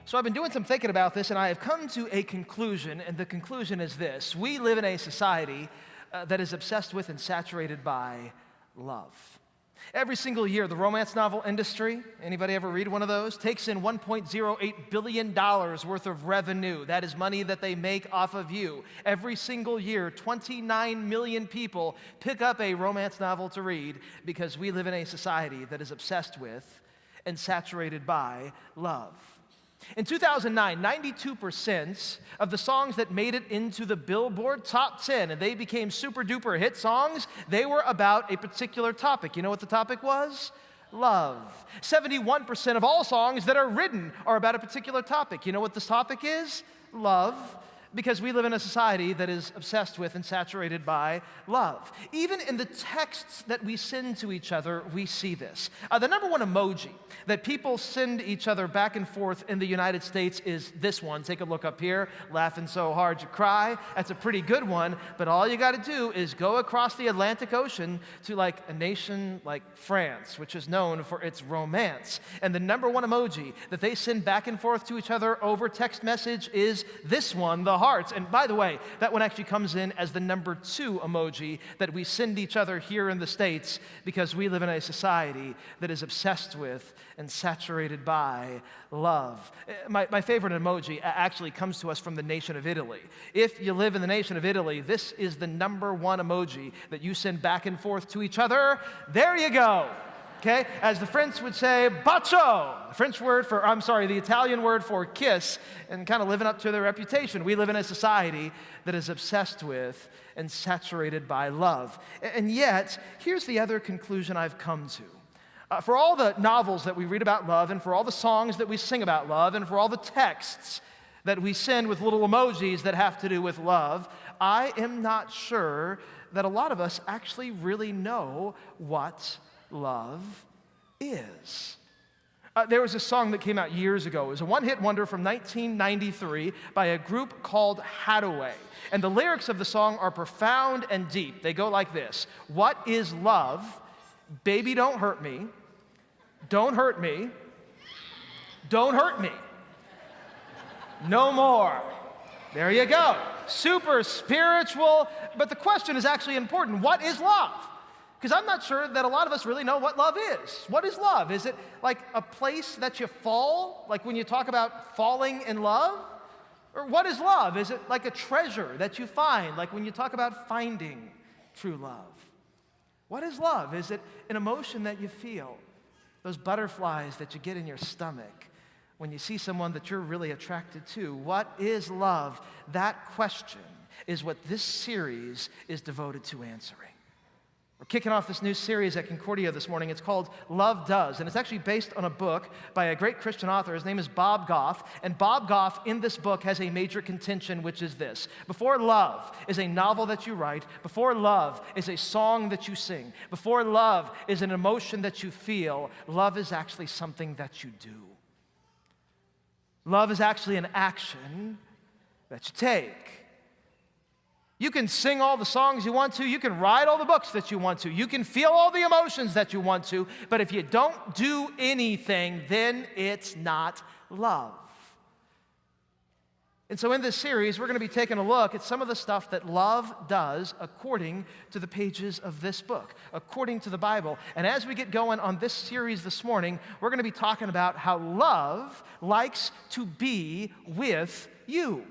So I've been doing some thinking about this, and I have come to a conclusion, and the conclusion is this. We live in a society that is obsessed with and saturated by love. Every single year, the romance novel industry, anybody ever read one of those, takes in $1.08 billion worth of revenue. That is money that they make off of you. Every single year, 29 million people pick up a romance novel to read because we live in a society that is obsessed with and saturated by love. In 2009, 92% of the songs that made it into the Billboard Top 10 and they became super duper hit songs, they were about a particular topic. You know what the topic was? Love. 71% of all songs that are written are about a particular topic. You know what this topic is? Love. Because we live in a society that is obsessed with and saturated by love. Even in the texts that we send to each other, we see this. The number one emoji that people send each other back and forth in the United States is this one. Take a look up here. Laughing so hard you cry. That's a pretty good one, but all you got to do is go across the Atlantic Ocean to like a nation like France, which is known for its romance. And the number one emoji that they send back and forth to each other over text message is this one, the hearts. And by the way, that one actually comes in as the number 2 emoji that we send each other here in the States because we live in a society that is obsessed with and saturated by love. My favorite emoji actually comes to us from the nation of Italy. If you live in the nation of Italy, this is the number 1 emoji that you send back and forth to each other. There you go. Okay, as the French would say, bacio, the Italian word for kiss, and kind of living up to their reputation. We live in a society that is obsessed with and saturated by love. And yet, here's the other conclusion I've come to. For all the novels that we read about love, and for all the songs that we sing about love, and for all the texts that we send with little emojis that have to do with love, I am not sure that a lot of us actually really know what love is. There was a song that came out years ago. It was a one-hit wonder from 1993 by a group called Hathaway. And the lyrics of the song are profound and deep. They go like this. What is love? Baby, don't hurt me. Don't hurt me. Don't hurt me. No more. There you go. Super spiritual. But the question is actually important. What is love? Because I'm not sure that a lot of us really know what love is. What is love? Is it like a place that you fall, like when you talk about falling in love? Or what is love? Is it like a treasure that you find, like when you talk about finding true love? What is love? Is it an emotion that you feel? Those butterflies that you get in your stomach when you see someone that you're really attracted to? What is love? That question is what this series is devoted to answering. We're kicking off this new series at Concordia this morning. It's called Love Does, and it's actually based on a book by a great Christian author. His name is Bob Goff, and Bob Goff in this book has a major contention, which is this. Before love is a novel that you write, before love is a song that you sing, before love is an emotion that you feel, love is actually something that you do. Love is actually an action that you take. You can sing all the songs you want to. You can write all the books that you want to. You can feel all the emotions that you want to. But if you don't do anything, then it's not love. And so in this series, we're going to be taking a look at some of the stuff that love does according to the pages of this book, according to the Bible. And as we get going on this series this morning, we're going to be talking about how love likes to be with you.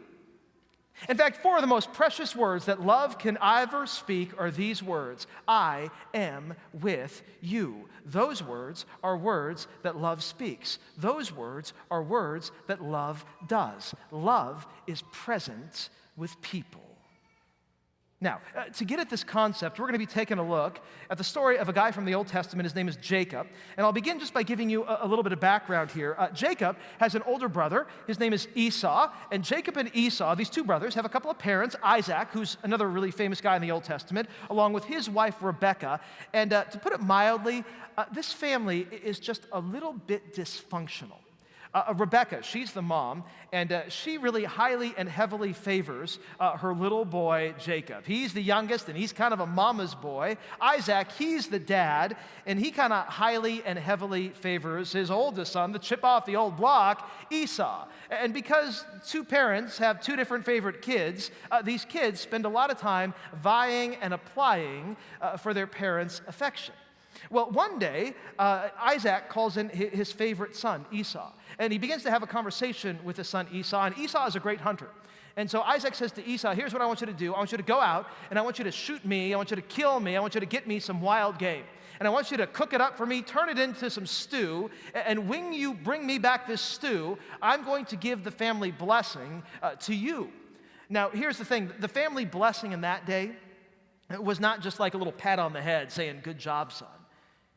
In fact, 4 of the most precious words that love can ever speak are these words: I am with you. Those words are words that love speaks. Those words are words that love does. Love is present with people. Now, to get at this concept, we're going to be taking a look at the story of a guy from the Old Testament. His name is Jacob. And I'll begin just by giving you a little bit of background here. Jacob has an older brother. His name is Esau. And Jacob and Esau, these two brothers, have a couple of parents, Isaac, who's another really famous guy in the Old Testament, along with his wife, Rebekah. And to put it mildly, this family is just a little bit dysfunctional. Rebecca, she's the mom, and she really highly and heavily favors her little boy, Jacob. He's the youngest, and he's kind of a mama's boy. Isaac, he's the dad, and he kind of highly and heavily favors his oldest son, the chip off the old block, Esau. And because two parents have two different favorite kids, these kids spend a lot of time vying and applying for their parents' affection. Well, one day, Isaac calls in his favorite son, Esau, and he begins to have a conversation with his son Esau, and Esau is a great hunter. And so Isaac says to Esau, here's what I want you to do. I want you to go out, and I want you to shoot me. I want you to kill me. I want you to get me some wild game. And I want you to cook it up for me, turn it into some stew, and when you bring me back this stew, I'm going to give the family blessing to you. Now, here's the thing. The family blessing in that day was not just like a little pat on the head saying, good job, son.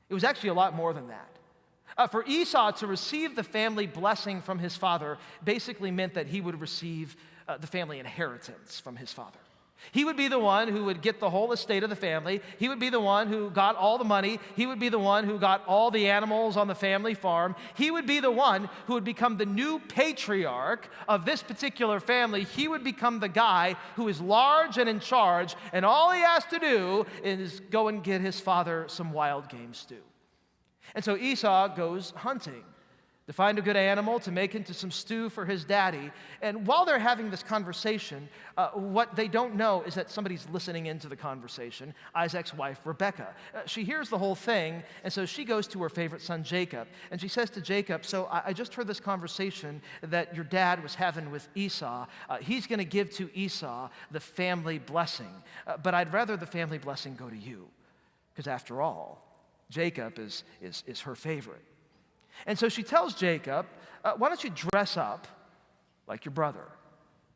It was actually a lot more than that. For Esau to receive the family blessing from his father basically meant that he would receive the family inheritance from his father. He would be the one who would get the whole estate of the family. He would be the one who got all the money. He would be the one who got all the animals on the family farm. He would be the one who would become the new patriarch of this particular family. He would become the guy who is large and in charge, and all he has to do is go and get his father some wild game stew. And so Esau goes hunting to find a good animal to make into some stew for his daddy. And while they're having this conversation, what they don't know is that somebody's listening into the conversation, Isaac's wife, Rebecca. She hears the whole thing, and so she goes to her favorite son, Jacob, and she says to Jacob, so I just heard this conversation that your dad was having with Esau. He's going to give to Esau the family blessing, but I'd rather the family blessing go to you, because after all, Jacob is her favorite. And so she tells Jacob, why don't you dress up like your brother?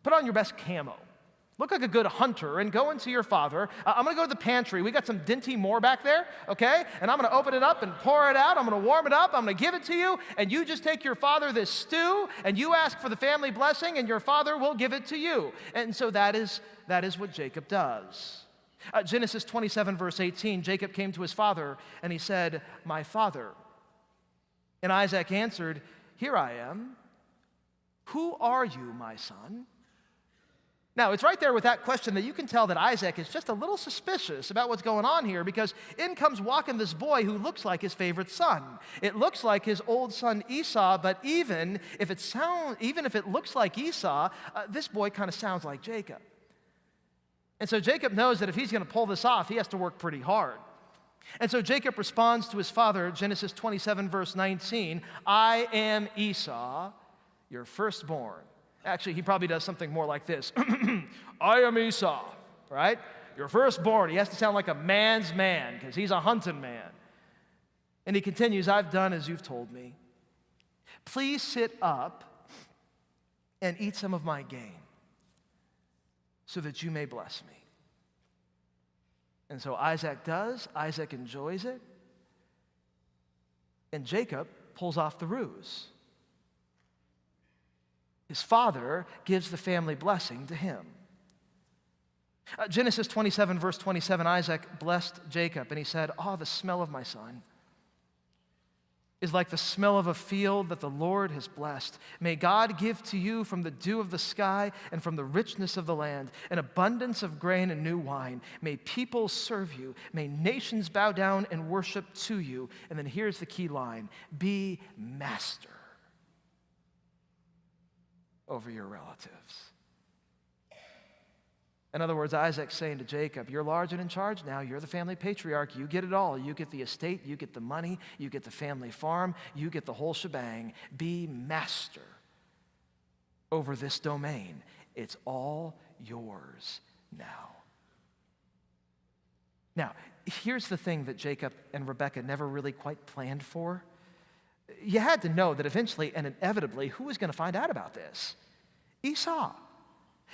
Put on your best camo. Look like a good hunter and go into your father. I'm going to go to the pantry. We got some Dinty Moore back there, okay? And I'm going to open it up and pour it out. I'm going to warm it up. I'm going to give it to you. And you just take your father this stew and you ask for the family blessing and your father will give it to you. And so that is what Jacob does. Genesis 27, verse 18, Jacob came to his father and he said, my father. And Isaac answered, here I am. Who are you, my son? Now, it's right there with that question that you can tell that Isaac is just a little suspicious about what's going on here, because in comes walking this boy who looks like his favorite son. It looks like his old son Esau, but even if it looks like Esau, this boy kind of sounds like Jacob. And so Jacob knows that if he's going to pull this off, he has to work pretty hard. And so Jacob responds to his father, Genesis 27, verse 19, I am Esau, your firstborn. Actually, he probably does something more like this. I am Esau, right? Your firstborn. He has to sound like a man's man because he's a hunting man. And he continues, I've done as you've told me. Please sit up and eat some of my game so that you may bless me. And so Isaac does. Isaac enjoys it. And Jacob pulls off the ruse. His father gives the family blessing to him. Genesis 27, verse 27, Isaac blessed Jacob, and he said, the smell of my son is like the smell of a field that the Lord has blessed. May God give to you from the dew of the sky and from the richness of the land an abundance of grain and new wine. May people serve you. May nations bow down and worship to you. And then here's the key line, be master over your relatives. In other words, Isaac's saying to Jacob, you're large and in charge now. You're the family patriarch. You get it all. You get the estate. You get the money. You get the family farm. You get the whole shebang. Be master over this domain. It's all yours now. Now, here's the thing that Jacob and Rebekah never really quite planned for. You had to know that eventually and inevitably, who was going to find out about this? Esau.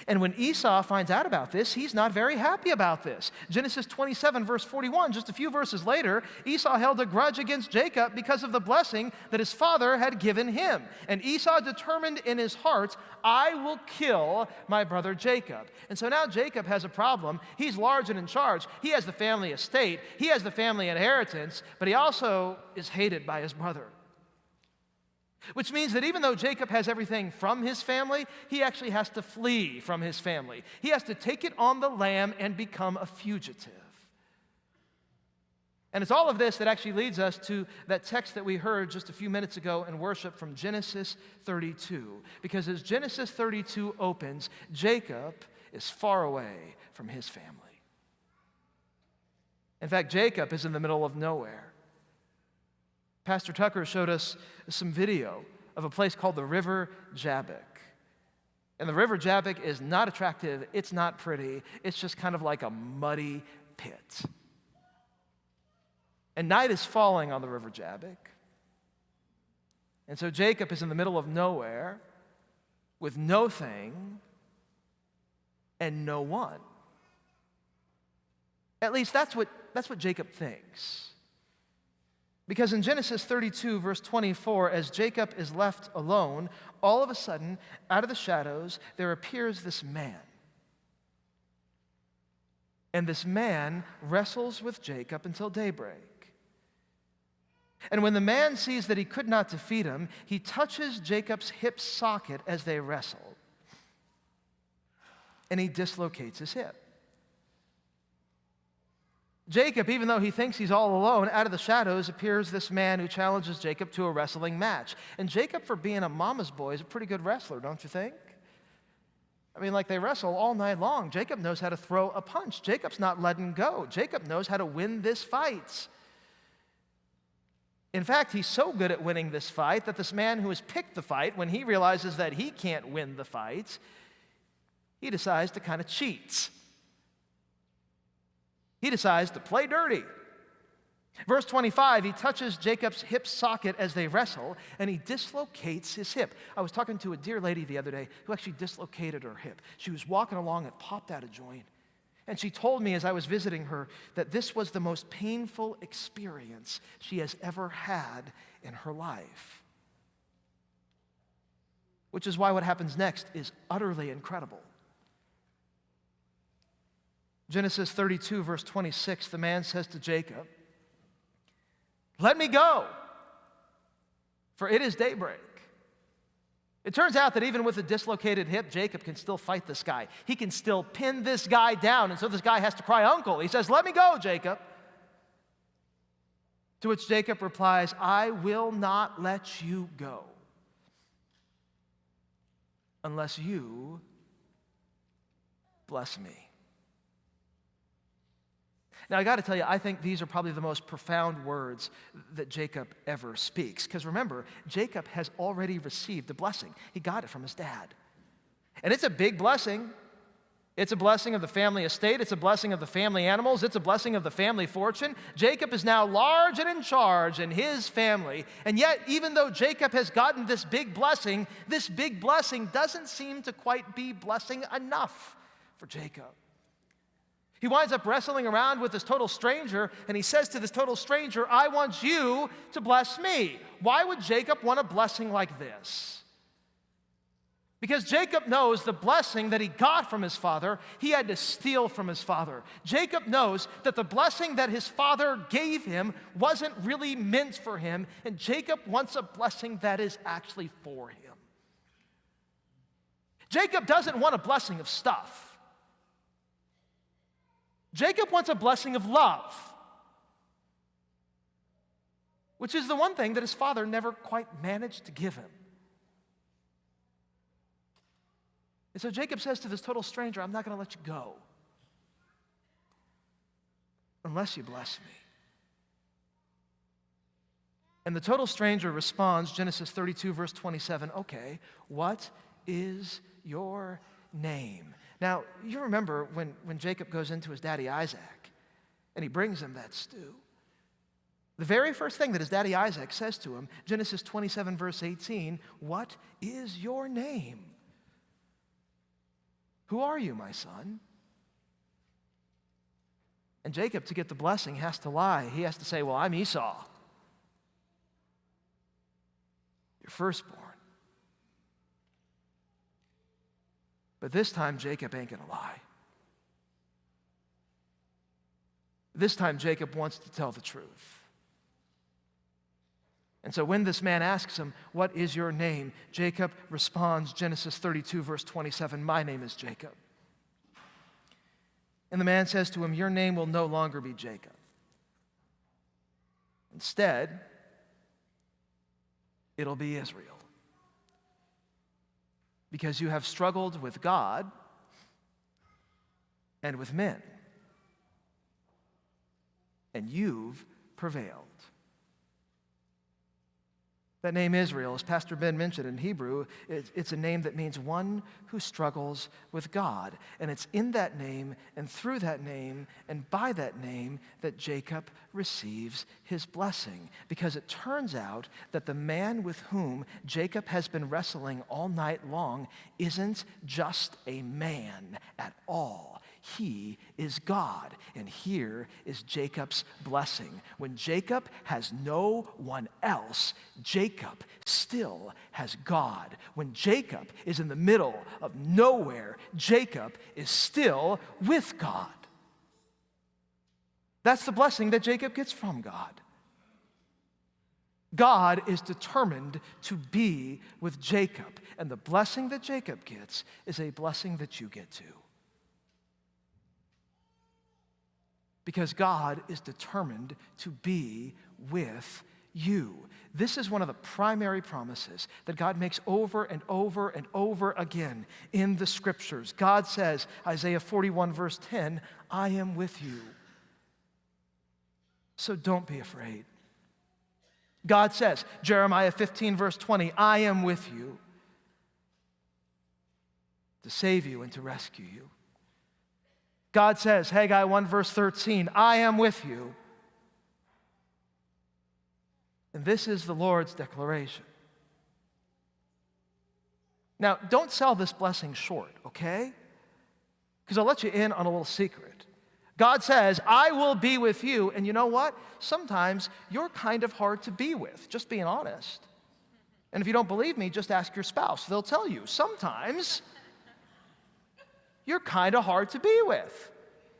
And when Esau finds out about this, he's not very happy about this. Genesis 27, verse 41, just a few verses later, Esau held a grudge against Jacob because of the blessing that his father had given him. And Esau determined in his heart, I will kill my brother Jacob. And so now Jacob has a problem. He's large and in charge. He has the family estate. He has the family inheritance, but he also is hated by his brother. Which means that even though Jacob has everything from his family, he actually has to flee from his family. He has to take it on the lam and become a fugitive. And it's all of this that actually leads us to that text that we heard just a few minutes ago in worship from Genesis 32. Because as Genesis 32 opens, Jacob is far away from his family. In fact, Jacob is in the middle of nowhere. Pastor Tucker showed us some video of a place called the River Jabbok. And the River Jabbok is not attractive, it's not pretty, it's just kind of like a muddy pit. And night is falling on the River Jabbok. And so Jacob is in the middle of nowhere with no thing and no one. At least that's what Jacob thinks. Because in Genesis 32, verse 24, as Jacob is left alone, all of a sudden, out of the shadows, there appears this man. And this man wrestles with Jacob until daybreak. And when the man sees that he could not defeat him, he touches Jacob's hip socket as they wrestle. And he dislocates his hip. Jacob, even though he thinks he's all alone, out of the shadows appears this man who challenges Jacob to a wrestling match. And Jacob, for being a mama's boy, is a pretty good wrestler, don't you think? I mean, like, they wrestle all night long. Jacob knows how to throw a punch. Jacob's not letting go. Jacob knows how to win this fight. In fact, he's so good at winning this fight that this man who has picked the fight, when he realizes that he can't win the fight, he decides to kind of cheat. He decides to play dirty. Verse 25, he touches Jacob's hip socket as they wrestle, and he dislocates his hip. I was talking to a dear lady the other day who actually dislocated her hip. She was walking along and popped out a joint. And she told me as I was visiting her that this was the most painful experience she has ever had in her life. Which is why what happens next is utterly incredible. Genesis 32, verse 26, the man says to Jacob, "Let me go, for it is daybreak." It turns out that even with a dislocated hip, Jacob can still fight this guy. He can still pin this guy down, and so this guy has to cry, "Uncle." He says, "Let me go, Jacob." To which Jacob replies, "I will not let you go unless you bless me." Now, I got to tell you, I think these are probably the most profound words that Jacob ever speaks. Because remember, Jacob has already received a blessing. He got it from his dad. And it's a big blessing. It's a blessing of the family estate. It's a blessing of the family animals. It's a blessing of the family fortune. Jacob is now large and in charge in his family. And yet, even though Jacob has gotten this big blessing doesn't seem to quite be blessing enough for Jacob. He winds up wrestling around with this total stranger, and he says to this total stranger, "I want you to bless me." Why would Jacob want a blessing like this? Because Jacob knows the blessing that he got from his father, he had to steal from his father. Jacob knows that the blessing that his father gave him wasn't really meant for him, and Jacob wants a blessing that is actually for him. Jacob doesn't want a blessing of stuff. Jacob wants a blessing of love, which is the one thing that his father never quite managed to give him. And so Jacob says to this total stranger, "I'm not going to let you go unless you bless me." And the total stranger responds, Genesis 32, verse 27, "Okay, what is your name?" Now, you remember when Jacob goes into his daddy Isaac and he brings him that stew. The very first thing that his daddy Isaac says to him, Genesis 27, verse 18, "What is your name? Who are you, my son?" And Jacob, to get the blessing, has to lie. He has to say, "Well, I'm Esau, your firstborn." But this time, Jacob ain't going to lie. This time, Jacob wants to tell the truth. And so when this man asks him, "What is your name?" Jacob responds, Genesis 32, verse 27, "My name is Jacob." And the man says to him, "Your name will no longer be Jacob. Instead, it'll be Israel. Because you have struggled with God and with men, and you've prevailed." That name Israel, as Pastor Ben mentioned in Hebrew, it's a name that means one who struggles with God. And it's in that name and through that name and by that name that Jacob receives his blessing. Because it turns out that the man with whom Jacob has been wrestling all night long isn't just a man at all. He is God. And here is Jacob's blessing. When Jacob has no one else, Jacob still has God. When Jacob is in the middle of nowhere, Jacob is still with God. That's the blessing that Jacob gets from God. God is determined to be with Jacob. And the blessing that Jacob gets is a blessing that you get too. Because God is determined to be with you. This is one of the primary promises that God makes over and over and over again in the Scriptures. God says, Isaiah 41, verse 10, "I am with you, so don't be afraid." God says, Jeremiah 15, verse 20, "I am with you to save you and to rescue you." God says, Haggai 1, verse 13, "I am with you." And this is the Lord's declaration. Now, don't sell this blessing short, okay? Because I'll let you in on a little secret. God says, "I will be with you." And you know what? Sometimes you're kind of hard to be with, just being honest. And if you don't believe me, just ask your spouse. They'll tell you. Sometimes you're kind of hard to be with.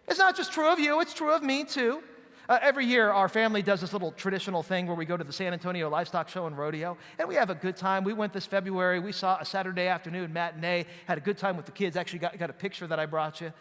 It's not just true of you, it's true of me too. Every year, our family does this little traditional thing where we go to the San Antonio Livestock Show and Rodeo, and we have a good time. We went this February. We saw a Saturday afternoon matinee, had a good time with the kids. Actually got a picture that I brought you.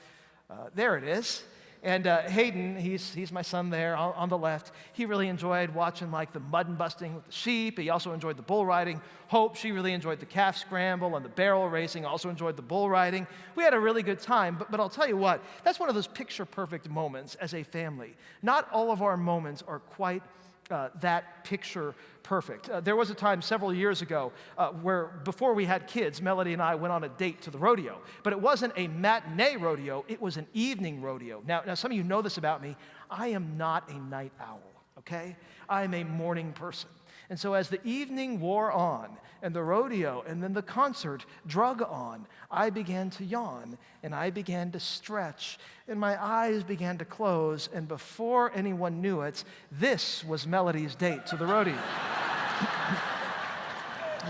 There it is. And Hayden, he's my son there on the left. He really enjoyed watching like the mud busting with the sheep. He also enjoyed the bull riding. Hope, she really enjoyed the calf scramble and the barrel racing. Also enjoyed the bull riding. We had a really good time. But I'll tell you what, that's one of those picture-perfect moments as a family. Not all of our moments are quite that picture perfect. There was a time several years ago where before we had kids, Melody and I went on a date to the rodeo. But it wasn't a matinee rodeo, it was an evening rodeo. Now some of you know this about me. I am not a night owl, okay? I am a morning person. And so as the evening wore on and the rodeo and then the concert drug on, I began to yawn and I began to stretch and my eyes began to close, and before anyone knew it, this was Melody's date to the rodeo.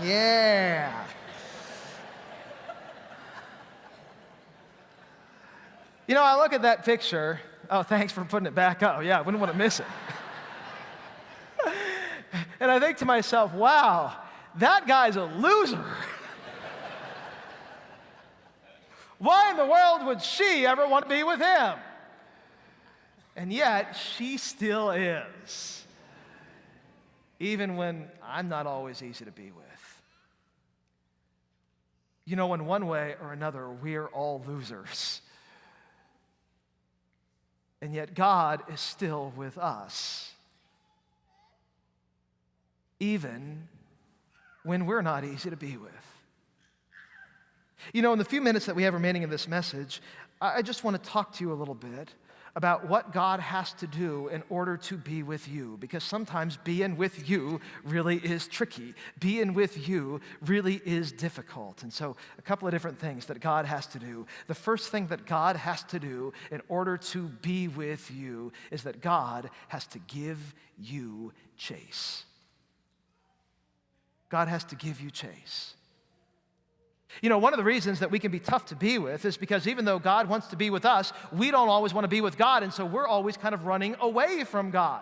Yeah. You know, I look at that picture. Oh, thanks for putting it back up. Yeah, I wouldn't want to miss it. And I think to myself, wow, that guy's a loser. Why in the world would she ever want to be with him? And yet, she still is. Even when I'm not always easy to be with. You know, in one way or another, we're all losers. And yet God is still with us. Even when we're not easy to be with. You know, in the few minutes that we have remaining in this message, I just want to talk to you a little bit about what God has to do in order to be with you, because sometimes being with you really is tricky. Being with you really is difficult. And so a couple of different things that God has to do. The first thing that God has to do in order to be with you is that God has to give you chase. God has to give you chase. You know, one of the reasons that we can be tough to be with is because even though God wants to be with us, we don't always want to be with God, and so we're always kind of running away from God.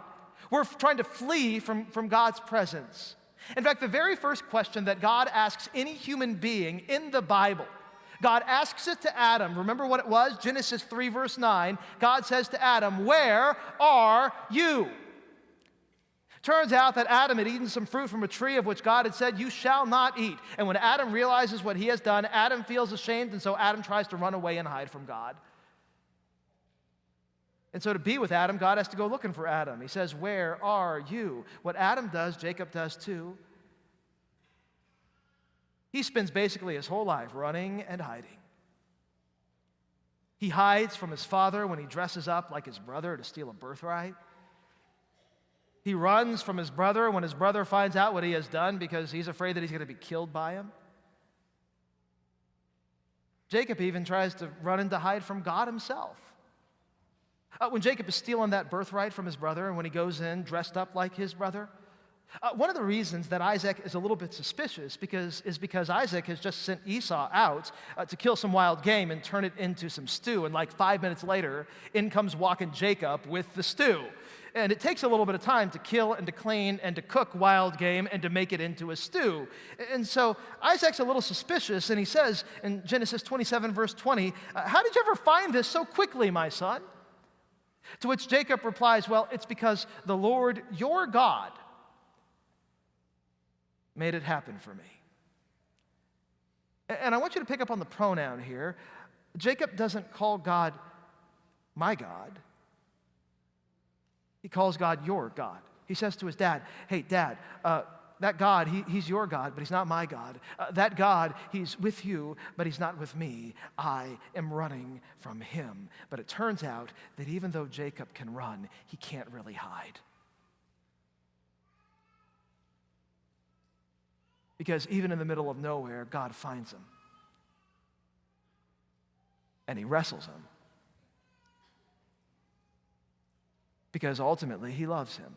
We're trying to flee from God's presence. In fact, the very first question that God asks any human being in the Bible, God asks it to Adam. Remember what it was? Genesis 3, verse 9. God says to Adam, "Where are you?" Turns out that Adam had eaten some fruit from a tree of which God had said, "You shall not eat." And when Adam realizes what he has done, Adam feels ashamed, and so Adam tries to run away and hide from God. And so to be with Adam, God has to go looking for Adam. He says, "Where are you?" What Adam does, Jacob does too. He spends basically his whole life running and hiding. He hides from his father when he dresses up like his brother to steal a birthright. He runs from his brother when his brother finds out what he has done because he's afraid that he's going to be killed by him. Jacob even tries to run and to hide from God himself. When Jacob is stealing that birthright from his brother and when he goes in dressed up like his brother, one of the reasons that Isaac is a little bit suspicious is because Isaac has just sent Esau out to kill some wild game and turn it into some stew. And like 5 minutes later, in comes walking Jacob with the stew. And it takes a little bit of time to kill and to clean and to cook wild game and to make it into a stew. And so Isaac's a little suspicious, and he says in Genesis 27, verse 20, "How did you ever find this so quickly, my son?" To which Jacob replies, "Well, it's because the Lord your God made it happen for me." And I want you to pick up on the pronoun here. Jacob doesn't call God my God. He calls God your God. He says to his dad, "Hey, Dad, that God, he's your God, but he's not my God. That God, he's with you, but he's not with me. I am running from him." But it turns out that even though Jacob can run, he can't really hide. Because even in the middle of nowhere, God finds him. And he wrestles him. Because ultimately, he loves him.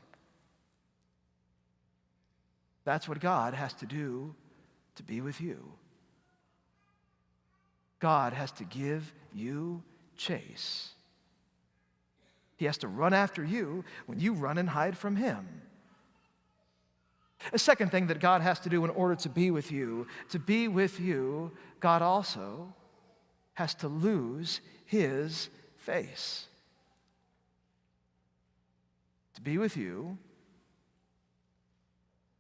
That's what God has to do to be with you. God has to give you chase. He has to run after you when you run and hide from him. A second thing that God has to do in order to be with you, God also has to lose his face. To be with you,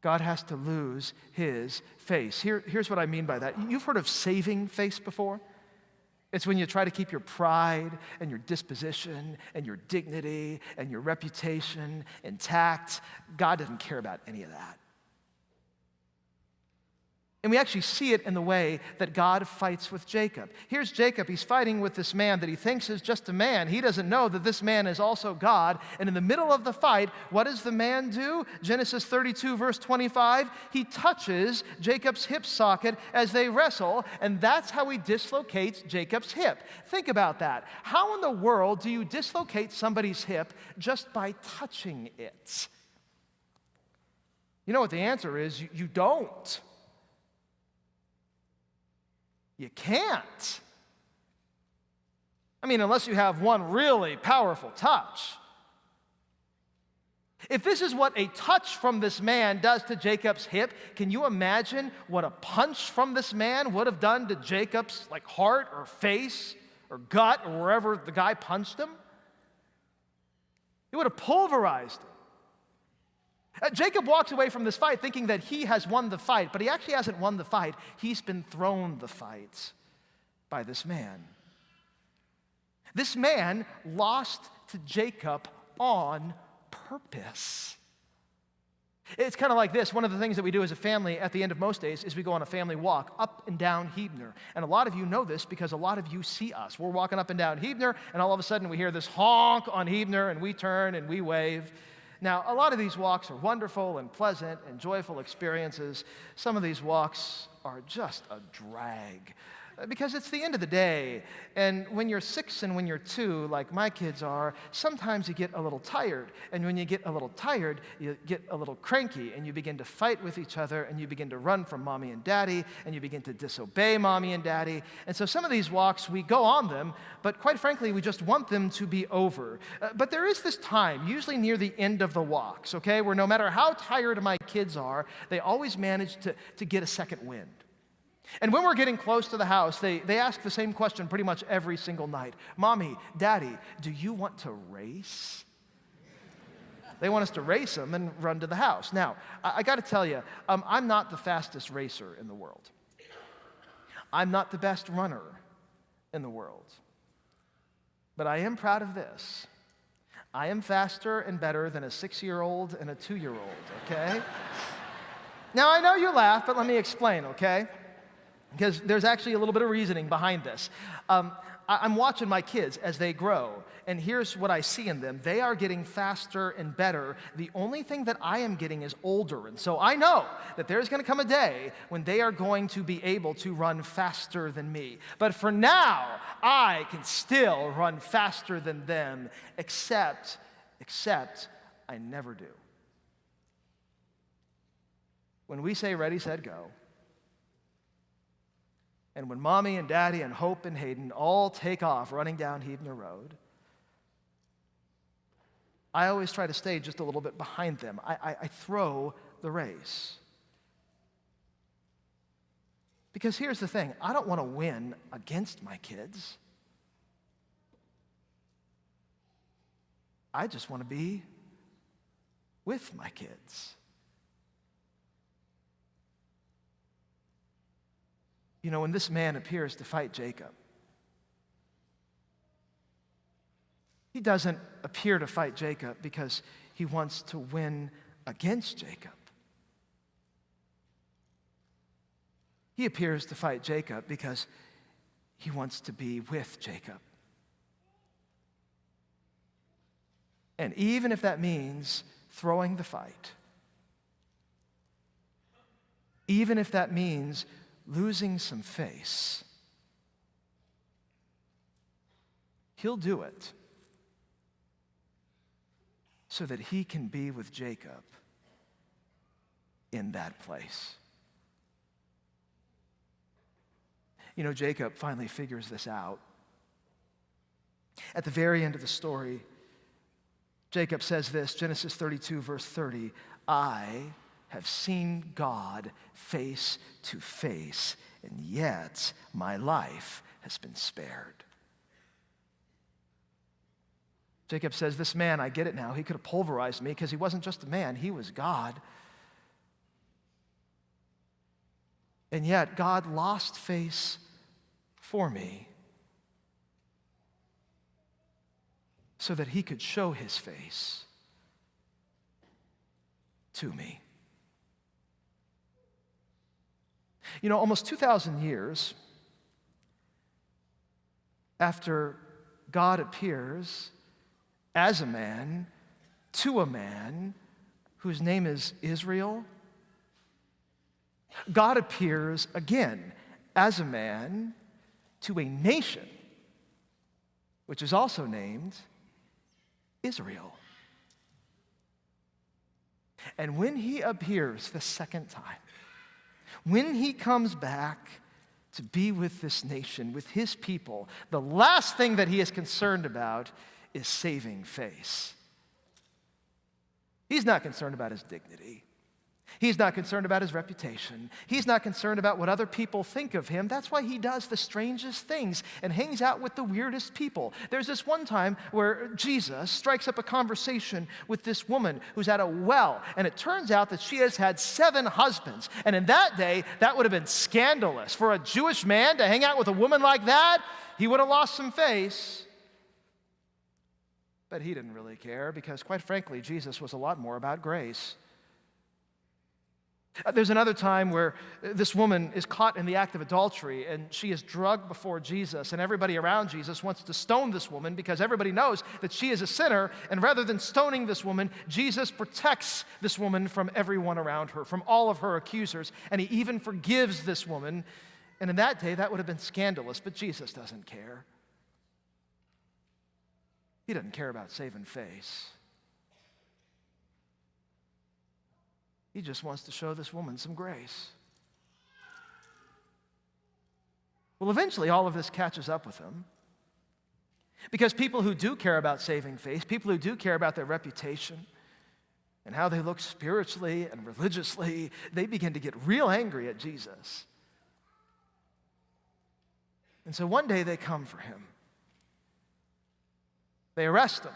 God has to lose his face. Here's what I mean by that. You've heard of saving face before? It's when you try to keep your pride and your disposition and your dignity and your reputation intact. God doesn't care about any of that. And we actually see it in the way that God fights with Jacob. Here's Jacob. He's fighting with this man that he thinks is just a man. He doesn't know that this man is also God. And in the middle of the fight, what does the man do? Genesis 32, verse 25. He touches Jacob's hip socket as they wrestle, and that's how he dislocates Jacob's hip. Think about that. How in the world do you dislocate somebody's hip just by touching it? You know what the answer is? You don't. You can't. I mean, unless you have one really powerful touch. If this is what a touch from this man does to Jacob's hip, can you imagine what a punch from this man would have done to Jacob's heart or face or gut or wherever the guy punched him? It would have pulverized him. Jacob walks away from this fight thinking that he has won the fight, but he actually hasn't won the fight. He's been thrown the fight by this man. This man lost to Jacob on purpose. It's kind of like this. One of the things that we do as a family at the end of most days is we go on a family walk up and down Huebner. And a lot of you know this because a lot of you see us. We're walking up and down Huebner, and all of a sudden we hear this honk on Huebner, and we turn and we wave. Now, a lot of these walks are wonderful and pleasant and joyful experiences. Some of these walks are just a drag. because it's the end of the day. And when you're 6 and when you're 2, like my kids are, sometimes you get a little tired. And when you get a little tired, you get a little cranky, and you begin to fight with each other, and you begin to run from mommy and daddy, and you begin to disobey mommy and daddy. And so some of these walks, we go on them, but quite frankly, we just want them to be over. But there is this time, usually near the end of the walks, okay, where no matter how tired my kids are, they always manage to get a second wind. And when we're getting close to the house, they ask the same question pretty much every single night. Mommy, Daddy, do you want to race? They want us to race them and run to the house. Now, I got to tell you, I'm not the fastest racer in the world. I'm not the best runner in the world. But I am proud of this. I am faster and better than a 6-year-old and a 2-year-old, okay? Now, I know you laugh, but let me explain, okay? Because there's actually a little bit of reasoning behind this. I'm watching my kids as they grow, and here's what I see in them. They are getting faster and better. The only thing that I am getting is older, and so I know that there's going to come a day when they are going to be able to run faster than me. But for now, I can still run faster than them, except I never do. When we say ready, set, go, and when Mommy and Daddy and Hope and Hayden all take off running down Heavener Road, I always try to stay just a little bit behind them. I throw the race. Because here's the thing, I don't want to win against my kids. I just want to be with my kids. You know, when this man appears to fight Jacob, he doesn't appear to fight Jacob because he wants to win against Jacob. He appears to fight Jacob because he wants to be with Jacob. And even if that means throwing the fight, even if that means losing some face, he'll do it so that he can be with Jacob in that place. You know, Jacob finally figures this out. At the very end of the story, Jacob says this, Genesis 32, verse 30, I have seen God face to face, and yet my life has been spared. Jacob says, this man, I get it now, he could have pulverized me because he wasn't just a man, he was God. And yet God lost face for me so that he could show his face to me. You know, almost 2,000 years after God appears as a man to a man whose name is Israel, God appears again as a man to a nation which is also named Israel. And when he appears the second time, when he comes back to be with this nation, with his people, the last thing that he is concerned about is saving face. He's not concerned about his dignity. He's not concerned about his reputation. He's not concerned about what other people think of him. That's why he does the strangest things and hangs out with the weirdest people. There's this one time where Jesus strikes up a conversation with this woman who's at a well, and it turns out that she has had 7 husbands. And in that day, that would have been scandalous. For a Jewish man to hang out with a woman like that, he would have lost some face. But he didn't really care because, quite frankly, Jesus was a lot more about grace. There's another time where this woman is caught in the act of adultery, and she is drugged before Jesus, and everybody around Jesus wants to stone this woman because everybody knows that she is a sinner, and rather than stoning this woman, Jesus protects this woman from everyone around her, from all of her accusers, and he even forgives this woman And in that day, that would have been scandalous, but Jesus doesn't care. He doesn't care about saving face. He just wants to show this woman some grace. Well, eventually all of this catches up with him. Because people who do care about saving face, people who do care about their reputation and how they look spiritually and religiously, they begin to get real angry at Jesus. And so one day they come for him. They arrest him.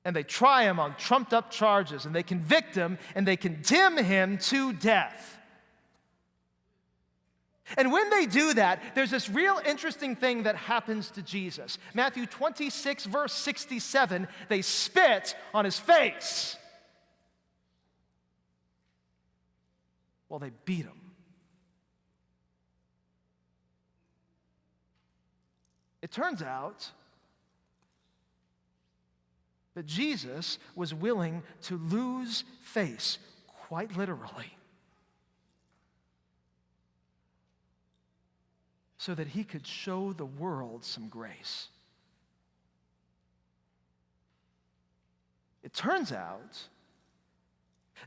And they try him on trumped up charges, and they convict him, and they condemn him to death. And when they do that, there's this real interesting thing that happens to Jesus. Matthew 26, verse 67, they spit on his face. Well, they beat him. It turns out that Jesus was willing to lose face, quite literally, so that he could show the world some grace. It turns out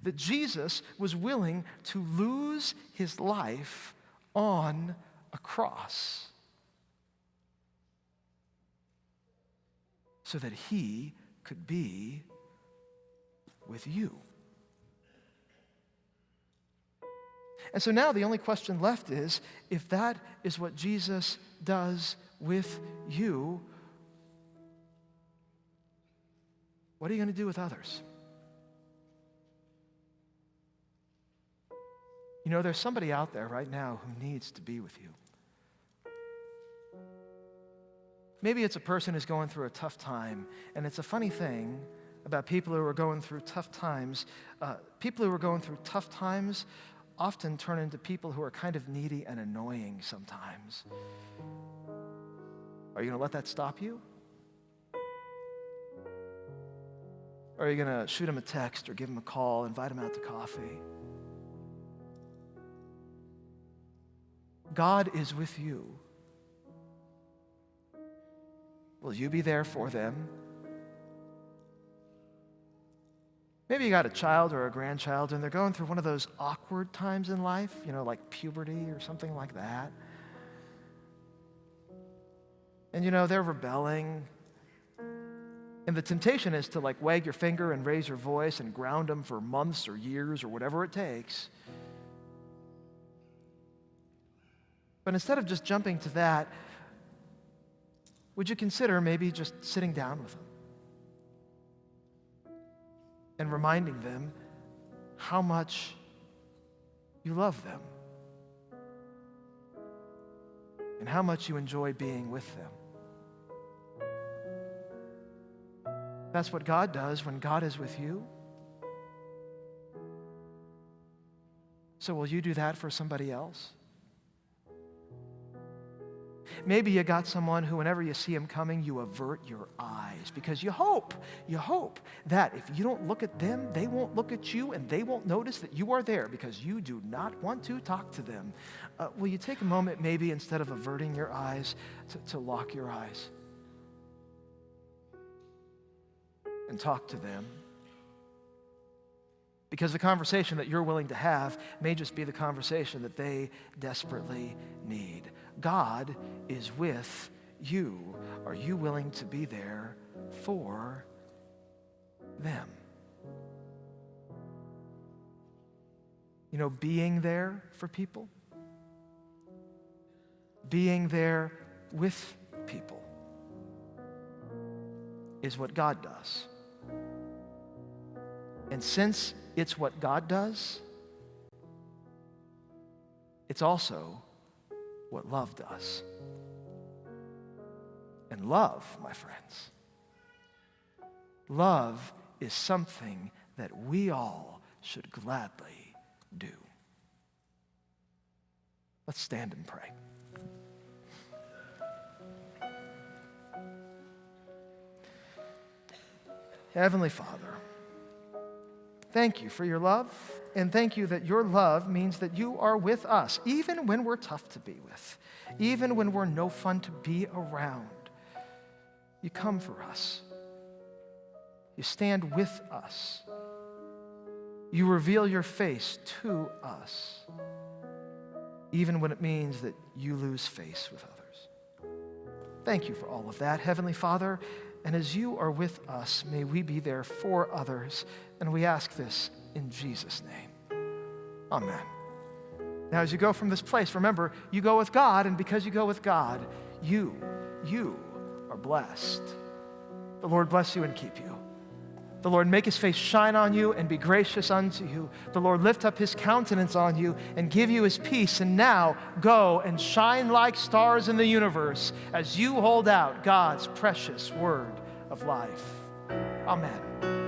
that Jesus was willing to lose his life on a cross so that he could be with you. And so now the only question left is, if that is what Jesus does with you, what are you going to do with others? You know, there's somebody out there right now who needs to be with you. Maybe it's a person who's going through a tough time, and it's a funny thing about people who are going through tough times. People who are going through tough times often turn into people who are kind of needy and annoying sometimes. Are you going to let that stop you? Or are you going to shoot him a text or give him a call, invite him out to coffee? God is with you. Will you be there for them? Maybe you got a child or a grandchild and they're going through one of those awkward times in life, you know, like puberty or something like that. And you know, they're rebelling. And the temptation is to like wag your finger and raise your voice and ground them for months or years or whatever it takes. But instead of just jumping to that, would you consider maybe just sitting down with them and reminding them how much you love them and how much you enjoy being with them? That's what God does when God is with you. So will you do that for somebody else? Maybe you got someone who, whenever you see him coming, you avert your eyes because you hope that if you don't look at them, they won't look at you and they won't notice that you are there because you do not want to talk to them. Will you take a moment, maybe instead of averting your eyes, to lock your eyes and talk to them? Because the conversation that you're willing to have may just be the conversation that they desperately need. God is with you. Are you willing to be there for them? You know, being there for people, being there with people is what God does. And since it's what God does, it's also what love does. And love, my friends, love is something that we all should gladly do. Let's stand and pray. Heavenly Father, Thank you for your love, and thank you that your love means that you are with us, even when we're tough to be with, even when we're no fun to be around. You come for us. You stand with us. You reveal your face to us, even when it means that you lose face with others. Thank you for all of that, Heavenly Father. And as you are with us, may we be there for others. And we ask this in Jesus' name. Amen. Now, as you go from this place, remember, you go with God, and because you go with God, you are blessed. The Lord bless you and keep you. The Lord make his face shine on you and be gracious unto you. The Lord lift up his countenance on you and give you his peace. And now go and shine like stars in the universe as you hold out God's precious word of life. Amen.